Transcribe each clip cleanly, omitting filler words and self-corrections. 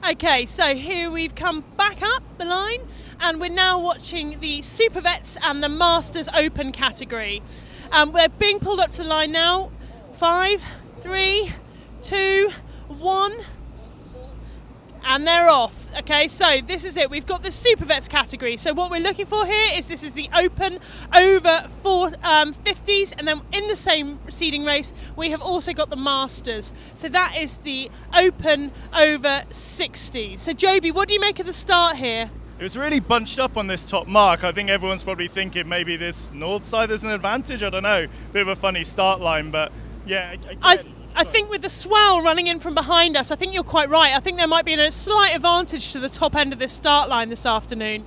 Okay, so here we've come back up the line and we're now watching the Super Vets and the Masters Open category. We're being pulled up to the line now. 5, 3, 2, 1, and they're off. Okay, so this is it. We've got the Super Vets category. So what we're looking for here is this is the Open over 50s, and then in the same seeding race we have also got the Masters. So that is the Open over 60s. So Joby, what do you make of the start here? It was really bunched up on this top mark. I think everyone's probably thinking maybe this north side is an advantage. I don't know. Bit of a funny start line, but yeah. I think with the swell running in from behind us, I think you're quite right. I think there might be a slight advantage to the top end of this start line this afternoon.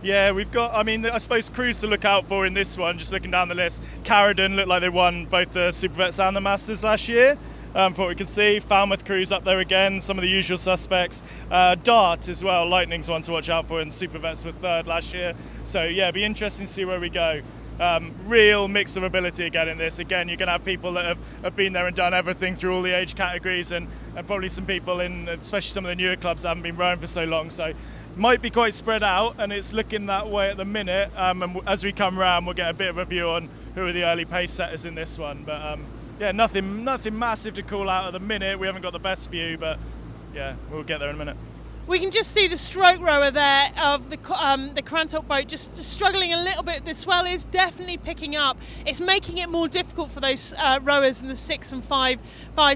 Yeah, we've got, I suppose crews to look out for in this one, just looking down the list. Carradon looked like they won both the Super Vets and the Masters last year. From what we can see, Falmouth crews up there again, some of the usual suspects. Dart as well, Lightning's one to watch out for, and Super Vets were third last year. So yeah, it'll be interesting to see where we go. Real mix of ability again in this. Again, you're going to have people that have been there and done everything through all the age categories, and probably some people in, especially some of the newer clubs that haven't been rowing for so long. So might be quite spread out, and it's looking that way at the minute. And as we come round, we'll get a bit of a view on who are the early pace setters in this one. But yeah, nothing massive to call out at the minute. We haven't got the best view, but yeah, we'll get there in a minute. We can just see the stroke rower there of the Crantock boat just struggling a little bit. The swell is definitely picking up. It's making it more difficult for those rowers in the 6 and 5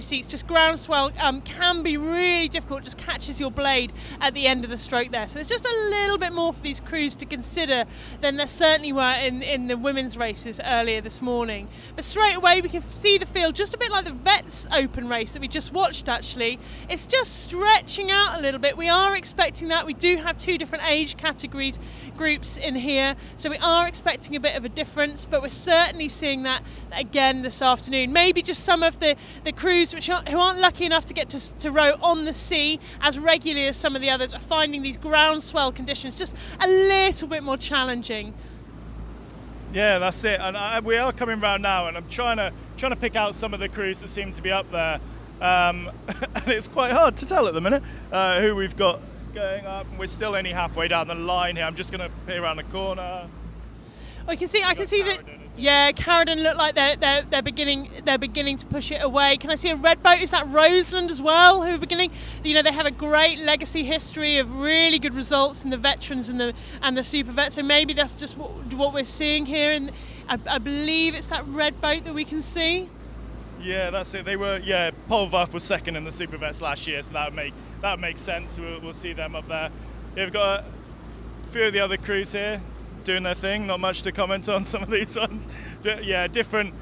seats. Just ground swell can be really difficult, just catches your blade at the end of the stroke there. So there's just a little bit more for these crews to consider than there certainly were in the women's races earlier this morning. But straight away we can see the field just a bit like the Vets Open race that we just watched actually. It's just stretching out a little bit. We are expecting that. We do have 2 different age categories groups in here, so we are expecting a bit of a difference, but we're certainly seeing that again this afternoon. Maybe just some of the crews who aren't lucky enough to get to row on the sea as regularly as some of the others are finding these ground swell conditions just a little bit more challenging. Yeah, that's it. And we are coming round now, and I'm trying to pick out some of the crews that seem to be up there. And it's quite hard to tell at the minute who we've got going up. We're still only halfway down the line here. I'm just going to peer around the corner. I can see that. Yeah, Carradon look like they're beginning to push it away. Can I see a red boat? Is that Roseland as well? Who are beginning? You know, they have a great legacy history of really good results in the veterans and the Super Vets. So maybe that's just what we're seeing here. And I believe it's that red boat that we can see. Yeah, that's it. They were, Polvarth was second in the Super Vets last year, so that would make sense. We'll see them up there. Yeah, we've got a few of the other crews here doing their thing. Not much to comment on some of these ones. Yeah, different,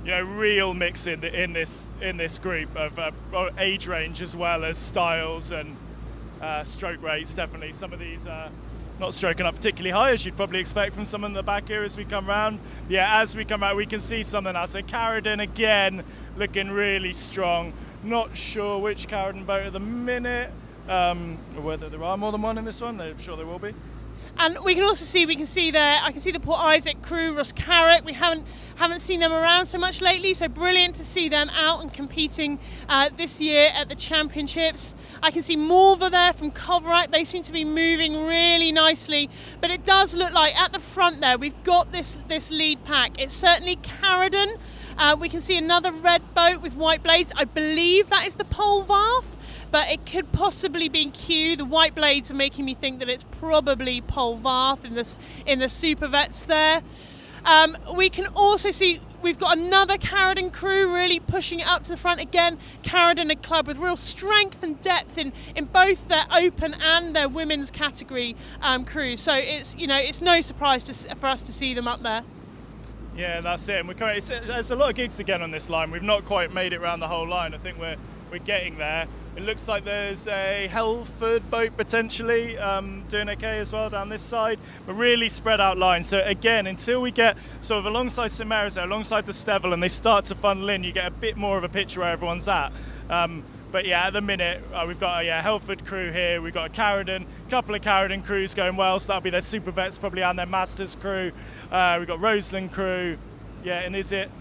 real mix in this group of age range as well as styles and stroke rates. Definitely, some of these. Not stroking up particularly high, as you'd probably expect from someone in the back here as we come round. Yeah, as we come out, we can see something now. So Carradon again, looking really strong. Not sure which Carradon boat at the minute, or whether there are more than one in this one. I'm sure there will be. And we can also see there. I can see the Port Isaac crew, Ross Carrick. We haven't seen them around so much lately, so brilliant to see them out and competing this year at the championships. I can see Morva there from Coverack. They seem to be moving really nicely, but it does look like at the front there we've got this lead pack. It's certainly Carradon. We can see another red boat with white blades. I believe that is the Polvarth. But it could possibly be Q. The white blades are making me think that it's probably Polvarth in the Super Vets there. We can also see we've got another Carradon crew really pushing it up to the front again. Carradon, a club with real strength and depth in both their open and their women's category crews. So it's no surprise for us to see them up there. Yeah, that's it. And there's a lot of gigs again on this line. We've not quite made it around the whole line. I think we're getting there. It looks like there's a Helford boat potentially doing okay as well down this side, but really spread out line. So again, until we get sort of alongside St Mary's there, alongside the Stevel, and they start to funnel in, you get a bit more of a picture where everyone's at. But yeah, at the minute, we've got a Helford crew here, we've got a Carradon, couple of Carradon crews going well, so that'll be their Super Vets probably and their Masters crew. We've got Roseland crew, yeah, and is it,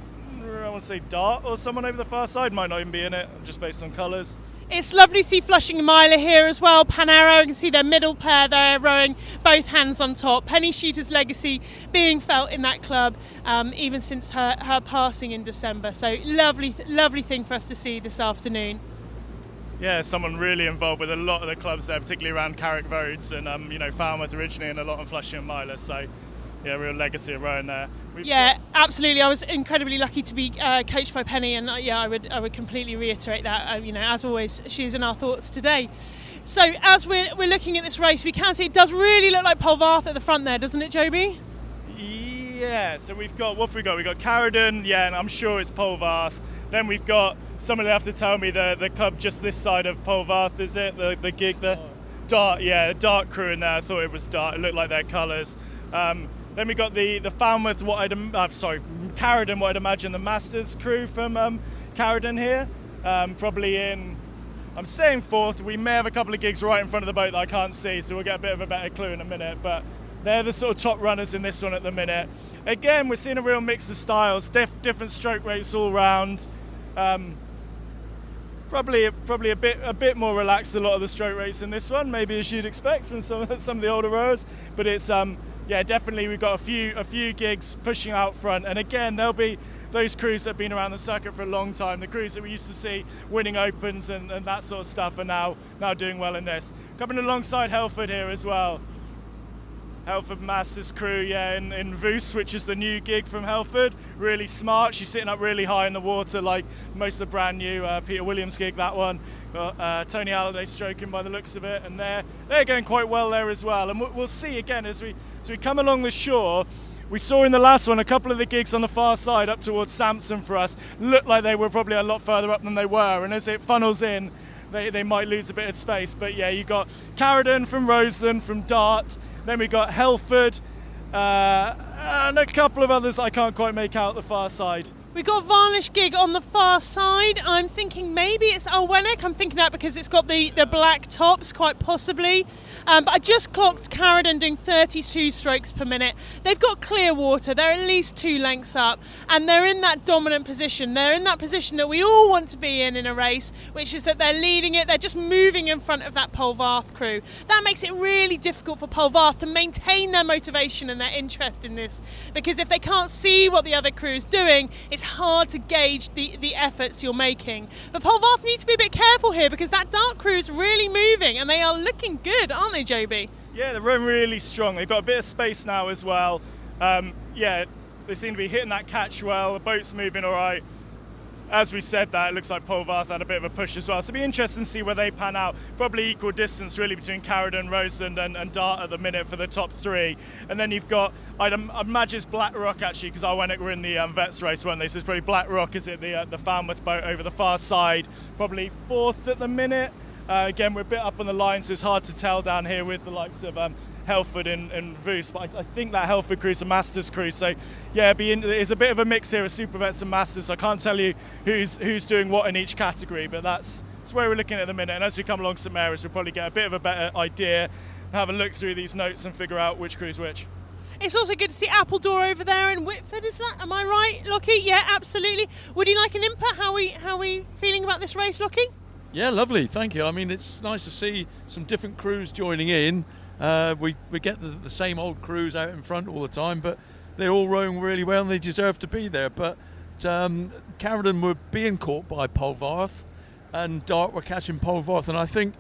I want to say Dart or someone over the far side, might not even be in it, just based on colours. It's lovely to see Flushing and Myler here as well. Panero, you can see their middle pair there rowing both hands on top. Penny Shooter's legacy being felt in that club even since her passing in December. So lovely thing for us to see this afternoon. Yeah, someone really involved with a lot of the clubs there, particularly around Carrick Roads and Falmouth originally, and a lot on Flushing and Myler. So yeah, real legacy of rowing there. Absolutely. I was incredibly lucky to be coached by Penny, and I would completely reiterate that. As always, she's in our thoughts today. So as we're looking at this race, we can see it does really look like Polvarth at the front there, doesn't it, Joby? Yeah. So we've got We've got Carradon, and I'm sure it's Polvarth. Then we've got, somebody will have to tell me the club just this side of Polvarth, is it? The gig there? Dart, yeah, the Dart crew in there. I thought it was Dart. It looked like their colours. Then we got the Falmouth, Carradon, what I'd imagine the Masters crew from Carradon here. Probably in, I'm saying fourth. We may have a couple of gigs right in front of the boat that I can't see, so we'll get a bit of a better clue in a minute. But they're the sort of top runners in this one at the minute. Again, we're seeing a real mix of styles, different stroke rates all round. Probably a bit more relaxed, a lot of the stroke rates in this one, maybe as you'd expect from some of the older rowers. But it's definitely we've got a few gigs pushing out front, and again there'll be those crews that have been around the circuit for a long time, the crews that we used to see winning opens and that sort of stuff, are now doing well in this. Coming alongside Helford here as well. Helford Masters crew, in Voos, which is the new gig from Helford. Really smart. She's sitting up really high in the water, like most of the brand new Peter Williams gig. That one. Got Tony Halliday stroking by the looks of it, and they're going quite well there as well. And we'll see again as we come along the shore. We saw in the last one a couple of the gigs on the far side up towards Sampson for us looked like they were probably a lot further up than they were, and as it funnels in, they might lose a bit of space. But yeah, you got Carradon from Roseland, from Dart. Then we got Helford and a couple of others I can't quite make out the far side. We've got Varnish gig on the far side. I'm thinking maybe it's Alwenick. I'm thinking that because it's got the black tops, quite possibly. But I just clocked Carradon doing 32 strokes per minute. They've got clear water. They're at least 2 lengths up. And they're in that dominant position. They're in that position that we all want to be in a race, which is that they're leading it. They're just moving in front of that Polvarth crew. That makes it really difficult for Polvarth to maintain their motivation and their interest in this. Because if they can't see what the other crew is doing, it's hard to gauge the efforts you're making. But Polvarth need to be a bit careful here because that Dart crew is really moving and they are looking good, aren't they, Joby? Yeah, they're really strong. They've got a bit of space now as well. They seem to be hitting that catch well. The boat's moving all right. As we said that, it looks like Polvarth had a bit of a push as well. So it'll be interesting to see where they pan out. Probably equal distance really between Carradon, Roseland and Dart at the minute for the top 3. And then you've got, I'd imagine it's Black Rock actually, because Alwenick were in the Vets race, weren't they? So it's probably Black Rock, is it, the Falmouth boat over the far side. Probably 4th at the minute. Again, we're a bit up on the line, so it's hard to tell down here with the likes of Helford and Voos, but I think that Helford crew is a Masters crew, so yeah, there's a bit of a mix here of Super Vets and Masters, so I can't tell you who's doing what in each category, but that's where we're looking at the minute, and as we come along St Mary's, we'll probably get a bit of a better idea and have a look through these notes and figure out which crew's which. It's also good to see Appledore over there in Whitford, is that? Am I right, Lockie? Yeah, absolutely. Would you like an input? How are we feeling about this race, Lockie? Yeah, lovely, thank you. I mean, it's nice to see some different crews joining in. We get the same old crews out in front all the time, but they're all rowing really well and they deserve to be there. But Carradon were being caught by Polvarth and Dart were catching Polvarth, and I think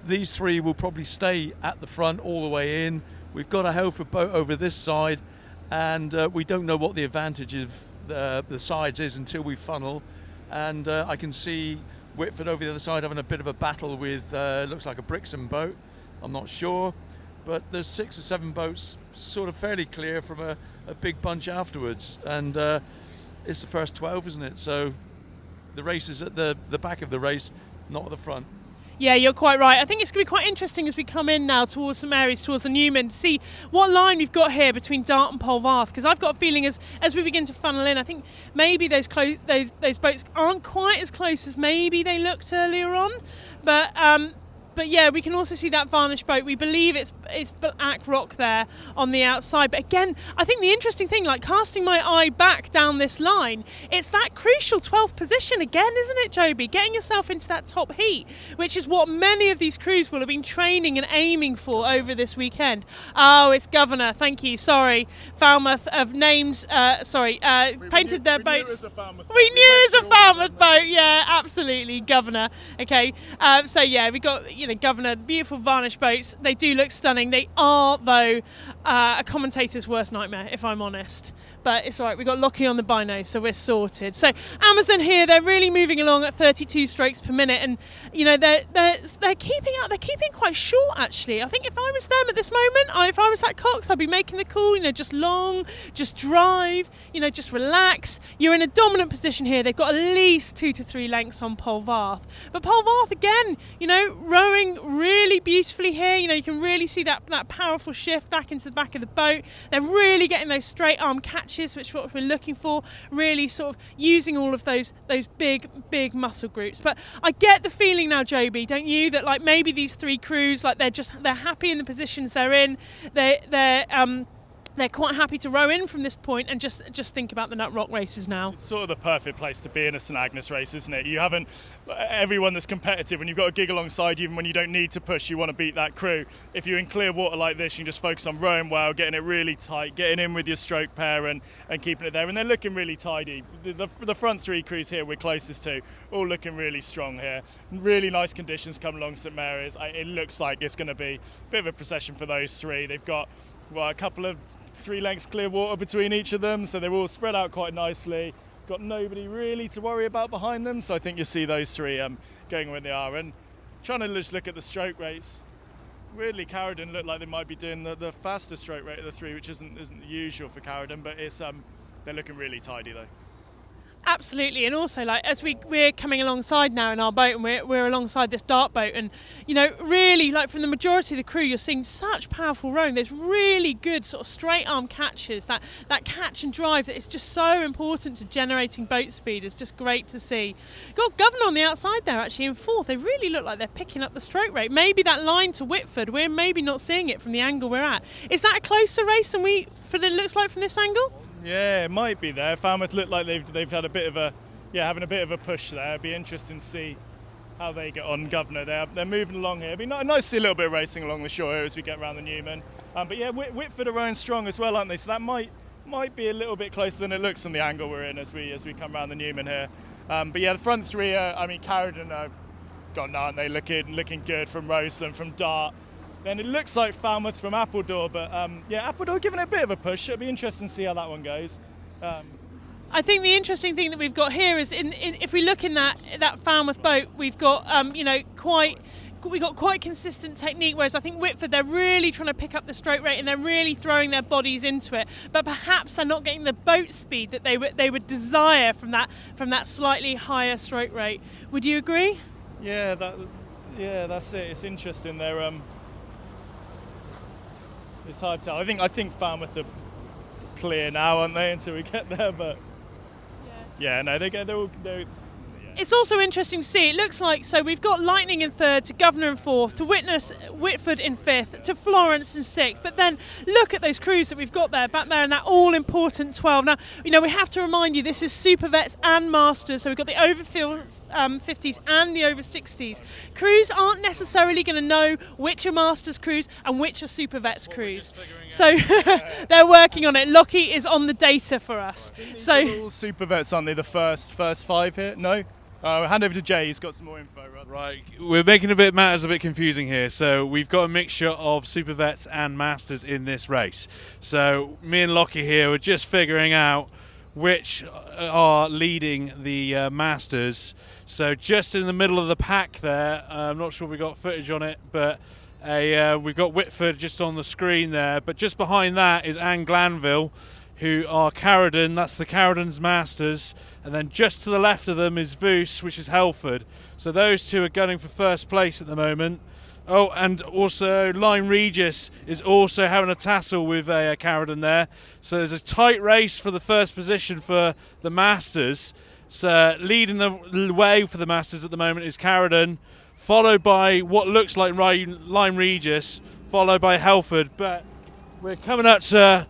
these 3 will probably stay at the front all the way in. We've got a Helford boat over this side, and we don't know what the advantage of the sides is until we funnel. And I can see Whitford over the other side having a bit of a battle with looks like a Brixham boat. I'm not sure, but there's 6 or 7 boats sort of fairly clear from a big bunch afterwards, and it's the first 12, isn't it? So the race is at the back of the race, not at the front. Yeah, you're quite right. I think it's going to be quite interesting as we come in now towards St Mary's, towards the Newman, to see what line we've got here between Dart and Polvarth, because I've got a feeling as we begin to funnel in, I think maybe those boats aren't quite as close as maybe they looked earlier on, but But yeah, we can also see that varnish boat. We believe it's black rock there on the outside. But again, I think the interesting thing, like casting my eye back down this line, it's that crucial 12th position again, isn't it, Joby? Getting yourself into that top heat, which is what many of these crews will have been training and aiming for over this weekend. Oh, it's Governor. Thank you. Sorry, Falmouth have named. Painted their boats. We knew it was a Falmouth boat. Yeah, absolutely, Governor. Okay, so yeah, we got Governor, beautiful varnish boats. They do look stunning. They are though a commentator's worst nightmare, if I'm honest. But it's all right. We've got Lockie on the binos, so we're sorted. So Amazon here, they're really moving along at 32 strokes per minute, and they're keeping up. They're keeping quite short, actually. I think if I was them at this moment, if I was that Cox, I'd be making the call. Just long, just drive. Just relax. You're in a dominant position here. They've got at least 2 to 3 lengths on Polvarth. But Polvarth again, rowing really beautifully here. You can really see that powerful shift back into the back of the boat. They're really getting those straight arm catches, which is what we're looking for. Really sort of using all of those big muscle groups. But I get the feeling now, Joby, don't you, that like maybe these 3 crews, like they're happy in the positions they're in. They're quite happy to row in from this point and just think about the Nut Rock races now. It's sort of the perfect place to be in a St Agnes race, isn't it? You haven't everyone that's competitive, when you've got a gig alongside you, even when you don't need to push, you want to beat that crew. If you're in clear water like this, you can just focus on rowing well, getting it really tight, getting in with your stroke pair and keeping it there. And they're looking really tidy. The front 3 crews here we're closest to, all looking really strong here. Really nice conditions coming along St Mary's. It looks like it's going to be a bit of a procession for those 3. They've got a couple of 3 lengths clear water between each of them, so they're all spread out quite nicely. Got nobody really to worry about behind them, so I think you'll see those 3 going where they are. And trying to just look at the stroke rates, weirdly Carradine look like they might be doing the faster stroke rate of the 3, which isn't the usual for Carradine, but it's they're looking really tidy though. Absolutely, and also like as we're coming alongside now in our boat, and we're alongside this dart boat, and really like from the majority of the crew, you're seeing such powerful rowing. There's really good sort of straight arm catches, that catch and drive that is just so important to generating boat speed. It's just great to see. Got Governor on the outside there actually in 4th. They really look like they're picking up the stroke rate. Maybe that line to Whitford, we're maybe not seeing it from the angle we're at. Is that a closer race than it looks like from this angle? Yeah, it might be there. Falmouth look like they've had a bit of having a bit of a push there. It'd be interesting to see how they get on. Governor, they're moving along here. It'd be nice to see a little bit of racing along the shore here as we get around the Newman. But yeah, Whitford are rowing strong as well, aren't they? So that might be a little bit closer than it looks from the angle we're in as we come around the Newman here. But yeah, the front 3, Carradine are gone, aren't they? Looking good from Roseland, from Dart. Then it looks like Falmouth from Appledore, but Appledore giving it a bit of a push. It'll be interesting to see how that one goes. I think the interesting thing that we've got here is if we look in that Falmouth boat, we've got quite consistent technique, whereas I think Whitford, they're really trying to pick up the stroke rate and they're really throwing their bodies into it, but perhaps they're not getting the boat speed that they would desire from that slightly higher stroke rate. Would you agree? Yeah, that's it. It's interesting. It's hard to tell. I think Falmouth are clear now, aren't they, until we get there? But they're It's also interesting to see. It looks like we've got Lightning in 3rd, to Governor in 4th, to Whitford in 5th, to Florence in 6th. But then look at those crews that we've got back there in that all-important 12. Now, we have to remind you, this is Super Vets and Masters, so we've got the over 50s and the over 60s. Crews aren't necessarily going to know which are Masters crews and which are Super Vets crews. So they're working on it. Lockie is on the data for us. So all Super Vets, aren't they, the first 5 here? No? Hand over to Jay, he's got some more info. Right, we're making matters a bit confusing here. So we've got a mixture of Super Vets and Masters in this race. So me and Lockie here are just figuring out which are leading the Masters. So just in the middle of the pack there, I'm not sure we got footage on it, but we've got Whitford just on the screen there. But just behind that is Anne Glanville, who are Carradine. That's the Carradine's Masters. And then just to the left of them is Voos, which is Helford. So those 2 are gunning for first place at the moment. Oh, and also Lyme Regis is also having a tassel with Carradine there. So there's a tight race for the first position for the Masters. So leading the way for the Masters at the moment is Carradine, followed by what looks like Lyme Regis, followed by Helford. But we're coming up to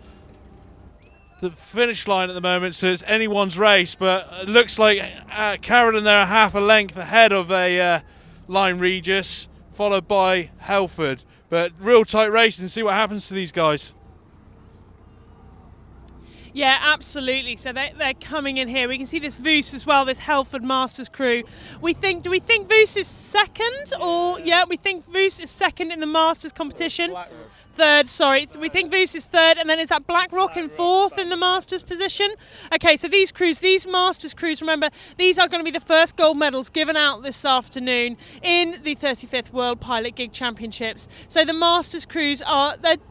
the finish line at the moment, so it's anyone's race. But it looks like Carradine there are half a length ahead of a Lyme Regis, followed by Helford. But real tight race, and see what happens to these guys. Yeah, absolutely. So they're coming in here. We can see this Voos as well, this Helford Masters crew. Do we think Voos is second? Or, yeah, we think Voos is second in the Masters competition. Third, sorry. We think Voos is third, and then is that Blackrock in fourth in the Masters position? Okay, so these Masters crews, remember, these are going to be the first gold medals given out this afternoon in the 35th World Pilot Gig Championships. So the Masters crews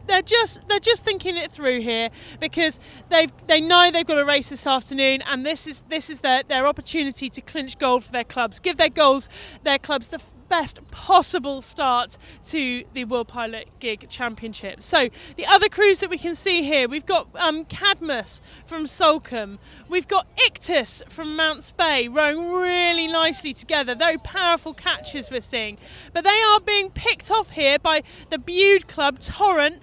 they're just thinking it through here, because they know they've got a race this afternoon, and this is their opportunity to clinch gold for their clubs, give their clubs the best possible start to the World Pilot Gig Championship. So the other crews that we can see here, we've got Cadmus from Salcombe, we've got Ictus from Mount Spey rowing really nicely together, very powerful catches we're seeing, but they are being picked off here by the Bude club Torrent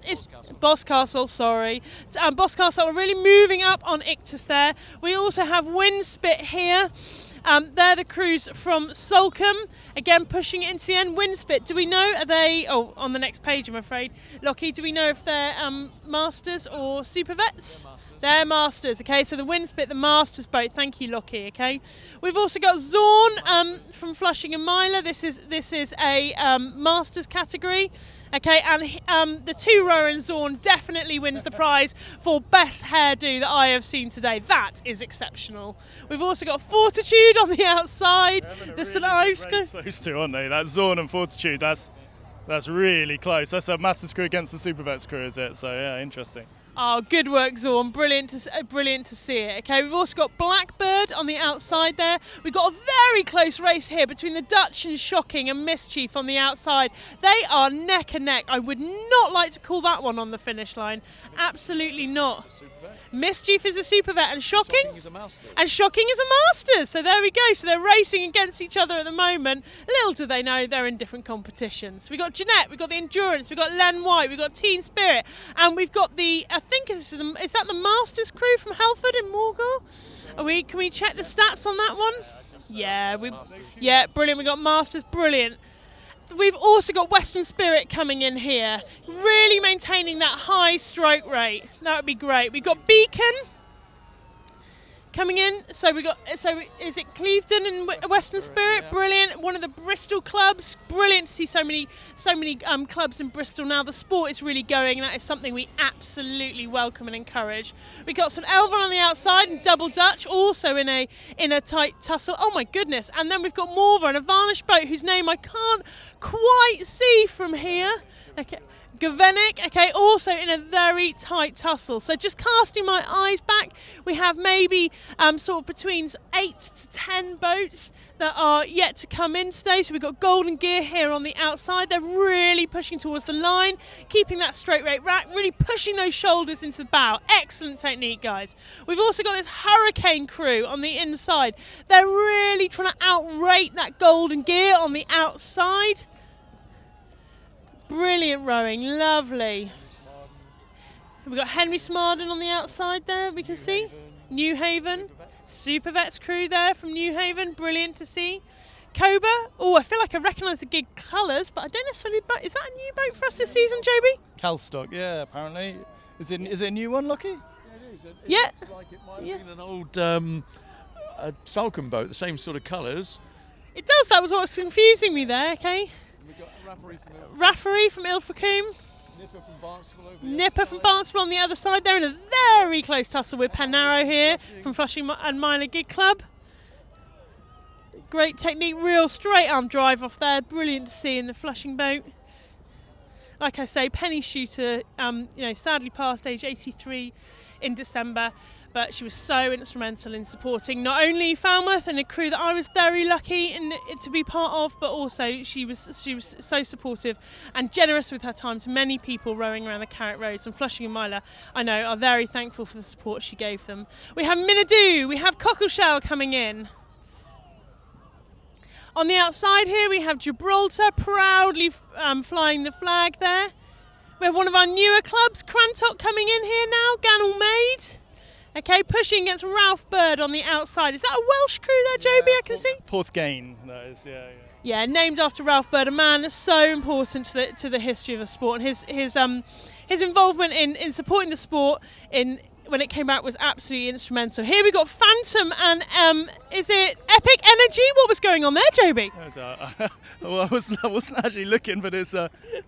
is Boscastle, sorry. Boscastle are really moving up on Ictus there. We also have Windspit here. They're the crews from Salcombe, again pushing it into the end. Windspit, do we know, are they, on the next page I'm afraid, Lockie, do we know if they're Masters or Super Vets? They're Masters, okay, so the Windspit, the Masters boat, thank you Lockie, okay. We've also got Zorn from Flushing and Myler. This is a Masters category. Okay, and the two-rower in Zorn definitely wins the prize for best hairdo that I have seen today. That is exceptional. We've also got Fortitude on the outside. The Slives. Those two, aren't they? That Zorn and Fortitude. That's really close. That's a Masters crew against the Super Vets crew, is it? So yeah, interesting. Oh, good work, Zorn. Brilliant to see it. Okay, we've also got Blackbird on the outside there. We've got a very close race here between the Dutch and Shocking and Mischief on the outside. They are neck and neck. I would not like to call that one on the finish line. Absolutely not. Mischief is a Super Vet, and Shocking is a Master. So there we go. So they're racing against each other at the moment. Little do they know they're in different competitions. We've got Jeanette, we've got the Endurance, we've got Len White, we've got Teen Spirit, and we've got the, I think is that the Masters crew from Helford in Morgul? Can we check the stats on that one? Yeah, brilliant. We've got Masters, brilliant. We've also got Western Spirit coming in here, really maintaining that high stroke rate. That would be great. We've got Beacon coming in. So is it Clevedon and Western Spirit? Brilliant. One of the Bristol clubs. Brilliant to see so many clubs in Bristol now. The sport is really going. That is something we absolutely welcome and encourage. We got St Elvan on the outside and Double Dutch also in a tight tussle. Oh my goodness! And then we've got Morva and a varnished boat whose name I can't quite see from here. Okay. Gavenik, okay, also in a very tight tussle. So just casting my eyes back, we have maybe sort of between 8 to 10 boats that are yet to come in today. So we've got Golden Gear here on the outside. They're really pushing towards the line, keeping that straight rate rack, really pushing those shoulders into the bow. Excellent technique, guys. We've also got this Hurricane crew on the inside. They're really trying to outrate that Golden Gear on the outside. Brilliant rowing, lovely. We've got Henry Smarden on the outside there, we can see. New Haven, Super Vets crew there from New Haven, brilliant to see. Cobra, I feel like I recognise the gig colours, but I don't necessarily, is that a new boat for us this season, Joby? Calstock, yeah, apparently. Is it a new one, Lucky? Yeah, it is. Yeah. Looks like it might have been an old Salcombe boat, the same sort of colours. It does, that was what was confusing me there, okay. We've got Rafferty from Ilfracombe. Nipper from Barnstable on the other side. They're in a very close tussle with Panaro here from Flushing and Myler Gig Club. Great technique, real straight arm drive off there. Brilliant to see in the Flushing boat. Like I say, Penny Shooter, sadly past age 83 in December, but she was so instrumental in supporting not only Falmouth and a crew that I was very lucky to be part of, but also she was so supportive and generous with her time to many people rowing around the Carrot Roads, and Flushing and Myler, I know, are very thankful for the support she gave them. We have Minadoo, we have Cockleshell coming in. On the outside here we have Gibraltar proudly flying the flag there. We have one of our newer clubs, Crantock, coming in here now, Ganel Maid. Okay, pushing against Ralph Bird on the outside. Is that a Welsh crew there, Joby, I can see? Porthgain, that is, yeah. Yeah, named after Ralph Bird, a man so important to the history of the sport, and his involvement in supporting the sport when it came out was absolutely instrumental. Here we got Phantom and is it Epic Energy? What was going on there, Joby? Well, I wasn't actually looking, but there's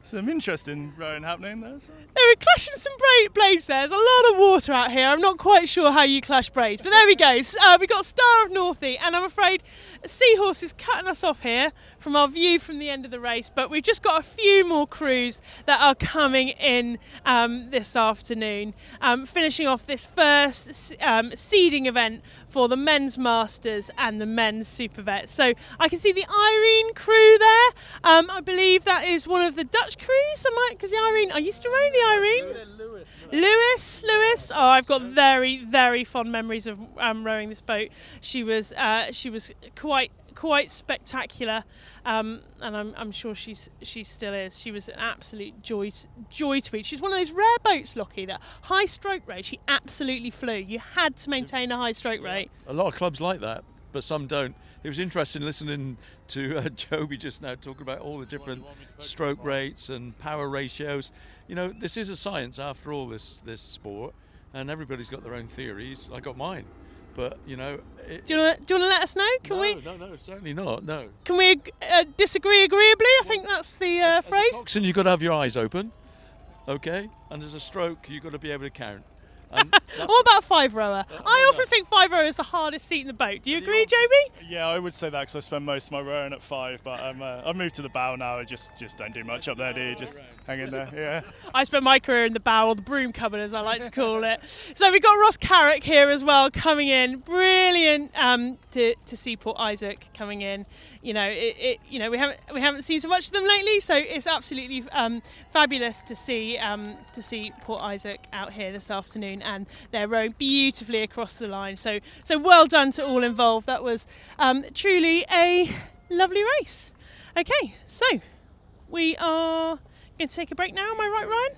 some interesting rowing happening there. So. They were clashing some blades there. There's a lot of water out here. I'm not quite sure how you clash blades, but there we go. We got Star of Northey, and I'm afraid Seahorse is cutting us off here from our view from the end of the race, but we've just got a few more crews that are coming in this afternoon, finishing off this first seeding event for the men's masters and the men's super vets. So I can see the Irene crew there. I believe that is one of the Dutch crews, because the Irene, I used to row the Irene. Lewis. Oh, I've got very, very fond memories of rowing this boat. She was quite spectacular, and I'm sure she still is. She was an absolute joy to beat. She's one of those rare boats, Lockie, that high stroke rate she absolutely flew. You had to maintain a high stroke rate. A lot of clubs like that, but some don't. It was interesting listening to Joby just now talking about all the different stroke rates and power ratios. You know, this is a science after all, this sport, and everybody's got their own theories. I got mine. But, you know... Do you want to let us know? No, certainly not, no. Can we disagree agreeably? I think that's the phrase. As a coxswain, you've got to have your eyes open, okay? And as a stroke, you've got to be able to count. What about five rower? I often think five rower is the hardest seat in the boat. Do you agree, Joby? Yeah, I would say that because I spend most of my rowing at 5, but I've moved to the bow now. I just don't do much up there, do you? Just hang in there, yeah. I spent my career in the bow, or the broom cupboard as I like to call it. So we've got Ross Carrick here as well coming in. Brilliant to see Port Isaac coming in. You know, we haven't seen so much of them lately, so it's absolutely fabulous to see Port Isaac out here this afternoon, and they're rowing beautifully across the line. So well done to all involved. That was truly a lovely race. Okay, so we are going to take a break now. Am I right, Ryan?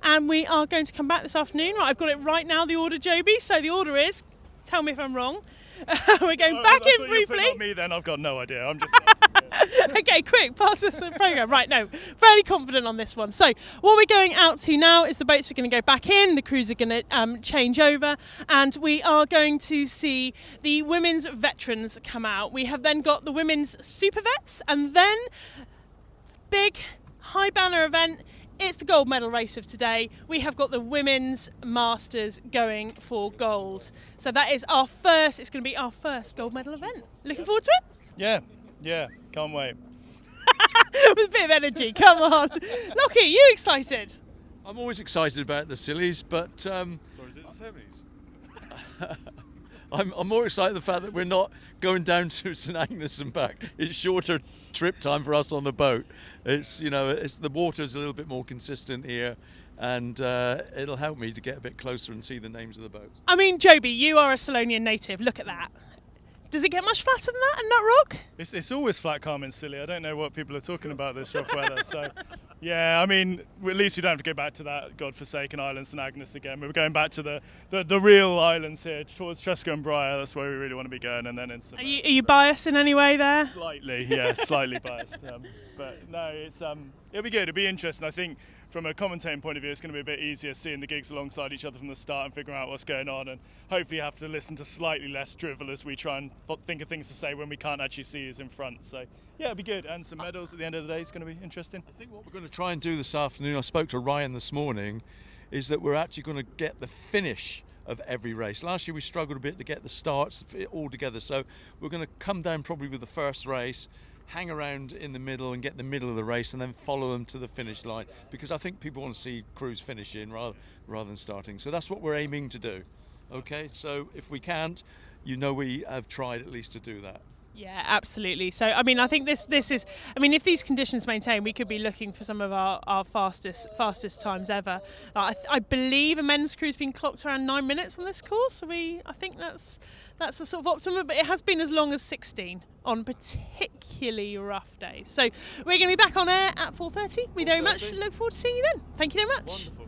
And we are going to come back this afternoon. Right, I've got it right now, the order, Joby. So the order is, tell me if I'm wrong. We're going back in briefly. Not me then, I've got no idea. I'm just Okay, quick, pass us the programme. Right, no, fairly confident on this one. So what we're going out to now is the boats are going to go back in, the crews are going to change over, and we are going to see the women's veterans come out. We have then got the women's super vets, and then big high banner event. It's the gold medal race of today. We have got the women's masters going for gold. So that is it's going to be our first gold medal event. Looking forward to it? Yeah, can't wait. With a bit of energy, come on. Lockie, you excited? I'm always excited about the sillies, but... Sorry, is it the semis? I'm more excited the fact that we're not going down to St Agnes and back. It's shorter trip time for us on the boat. It's the water's a little bit more consistent here, and it'll help me to get a bit closer and see the names of the boats. I mean, Joby, you are a Salonian native. Look at that. Does it get much flatter than that in Nut Rock? It's always flat, calm and silly. I don't know what people are talking about this rough weather. So, yeah, I mean, at least we don't have to go back to that godforsaken island, St Agnes, again. We're going back to the real islands here, towards Tresco and Briar. That's where we really want to be going. And then in Are you biased in any way there? Slightly, yeah, slightly biased. But no, it'll be good. It'll be interesting. I think from a commentating point of view, it's going to be a bit easier seeing the gigs alongside each other from the start and figuring out what's going on, and hopefully have to listen to slightly less drivel as we try and think of things to say when we can't actually see who's in front. So yeah, it'll be good, and some medals at the end of the day is going to be interesting. I think what we're going to try and do this afternoon, I spoke to Ryan this morning, is that we're actually going to get the finish of every race. Last year we struggled a bit to get the starts all together, so we're going to come down probably with the first race, hang around in the middle and get the middle of the race and then follow them to the finish line, because I think people want to see crews finish in rather than starting. So that's what we're aiming to do. Okay, so if we can't, we have tried at least to do that. Yeah, absolutely. So, I mean, I think this is, I mean, if these conditions maintain, we could be looking for some of our fastest times ever. I believe a men's crew's been clocked around 9 minutes on this course. So I think that's the sort of optimum, but it has been as long as 16 on particularly rough days. So we're going to be back on air at 4:30. We very much look forward to seeing you then. Thank you very much. Wonderful.